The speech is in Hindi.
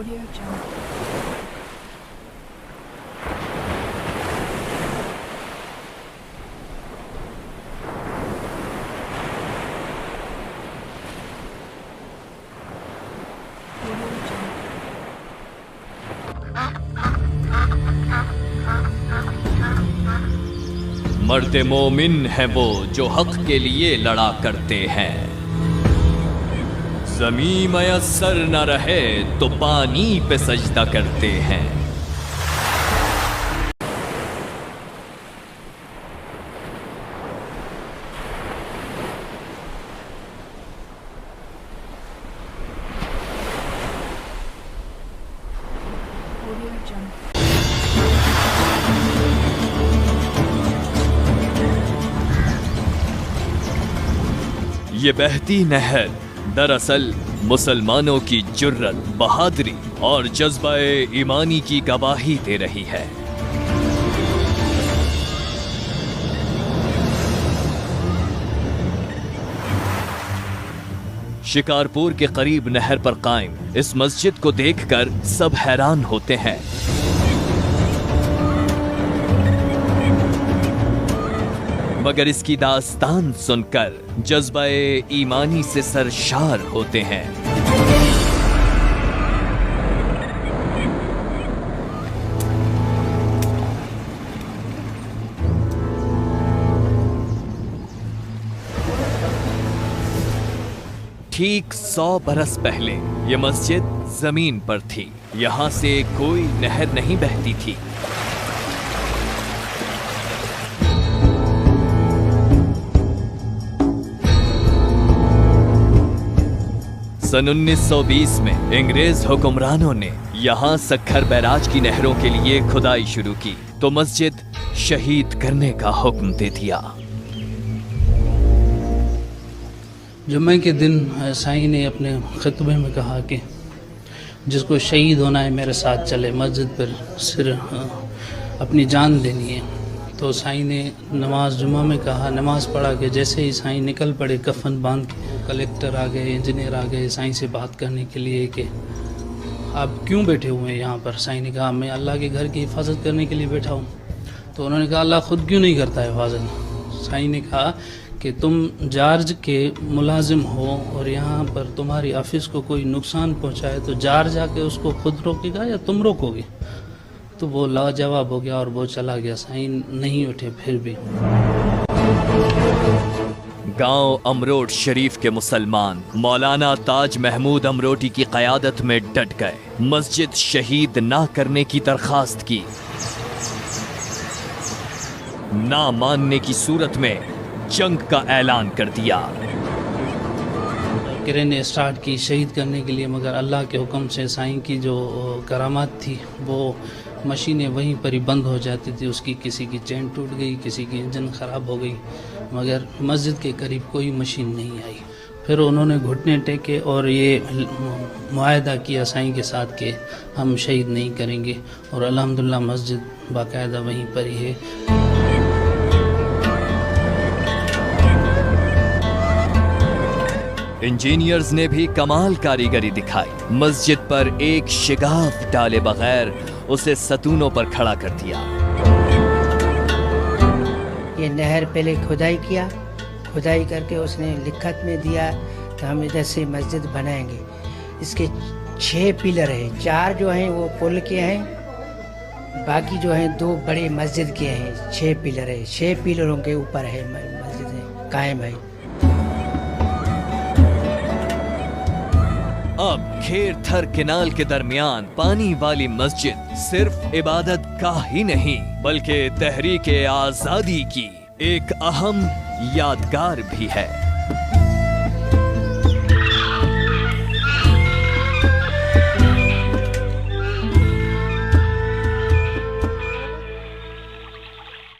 Audio Jungle. Audio Jungle. मर्द मोमिन है वो जो हक के लिए लड़ा करते हैं। ज़मीं मयस्सर न रहे तो पानी पे सजदा करते हैं। Audio Jungle. ये बहती नहर दरअसल मुसलमानों की जुर्रत, बहादुरी और जज्बा-ए ईमानी की गवाही दे रही है। शिकारपुर के करीब नहर पर कायम इस मस्जिद को देखकर सब हैरान होते हैं। मगर इसकी दास्तान सुनकर जज्बा-ए ईमानी से सरशार होते हैं। ठीक 100 बरस पहले ये मस्जिद जमीन पर थी। यहां से कोई नहर नहीं बहती थी। सन 1920 में अंग्रेज हुक्मरानों ने यहाँ सखर बैराज की नहरों के लिए खुदाई शुरू की तो मस्जिद शहीद करने का हुक्म दे दिया। जुम्मे के दिन साईं ने अपने खुतबे में कहा कि जिसको शहीद होना है मेरे साथ चले, मस्जिद पर सिर्फ अपनी जान देनी है। तो साईं ने नमाज जुम्मा में कहा, नमाज पढ़ा के जैसे ही साईं निकल पड़े कफन बांध के, कलेक्टर आ गए, इंजीनियर आ गए साईं से बात करने के लिए कि आप क्यों बैठे हुए हैं यहाँ पर। साईं ने कहा मैं अल्लाह के घर की हिफाजत करने के लिए बैठा हूँ। तो उन्होंने कहा अल्लाह खुद क्यों नहीं करता हिफाजत। साईं ने कहा कि तुम जॉर्ज के मुलाजिम हो और यहाँ पर तुम्हारी ऑफिस को कोई नुकसान पहुँचाए तो जॉर्ज जाके उसको खुद रोकेगा या तुम रोकोगे। तो वो लाजवाब हो गया और वो चला गया। साईं नहीं उठे फिर भी। गांव अमरोट शरीफ के मुसलमान मौलाना ताज महमूद अमरोटी की क़यादत में डट गए। मस्जिद शहीद ना करने की दरखास्त की। ना मानने की सूरत में जंग का ऐलान कर दिया। किरे ने स्टार्ट की शहीद करने के लिए, मगर अल्लाह के हुक्म से साईं की जो करामात थी वो मशीनें वहीं पर ही बंद हो जाती थी। उसकी किसी की चेन टूट गई, किसी की इंजन ख़राब हो गई, मगर मस्जिद के करीब कोई मशीन नहीं आई। फिर उन्होंने घुटने टेके और ये मुआहदा किया साईं के साथ कि हम शहीद नहीं करेंगे। और अल्हम्दुलिल्लाह मस्जिद बाकायदा वहीं पर ही है। इंजीनियर्स ने भी कमाल कारीगरी दिखाई। मस्जिद पर एक शिगाफ डाले बगैर उसे सतूनों पर खड़ा कर दिया। ये नहर पहले खुदाई किया, खुदाई करके उसने लिखत में दिया कि हम इधर से मस्जिद बनाएंगे। इसके 6 पिलर हैं, 4 जो हैं वो पुल के हैं, बाकी जो हैं 2 बड़े मस्जिद के हैं। 6 पिलर है, 6 पिलरों के ऊपर है मस्जिद कायम है। अब खेर थर किनाल के दरमियान पानी वाली मस्जिद सिर्फ इबादत का ही नहीं बल्कि तहरीक आजादी की एक अहम यादगार भी है।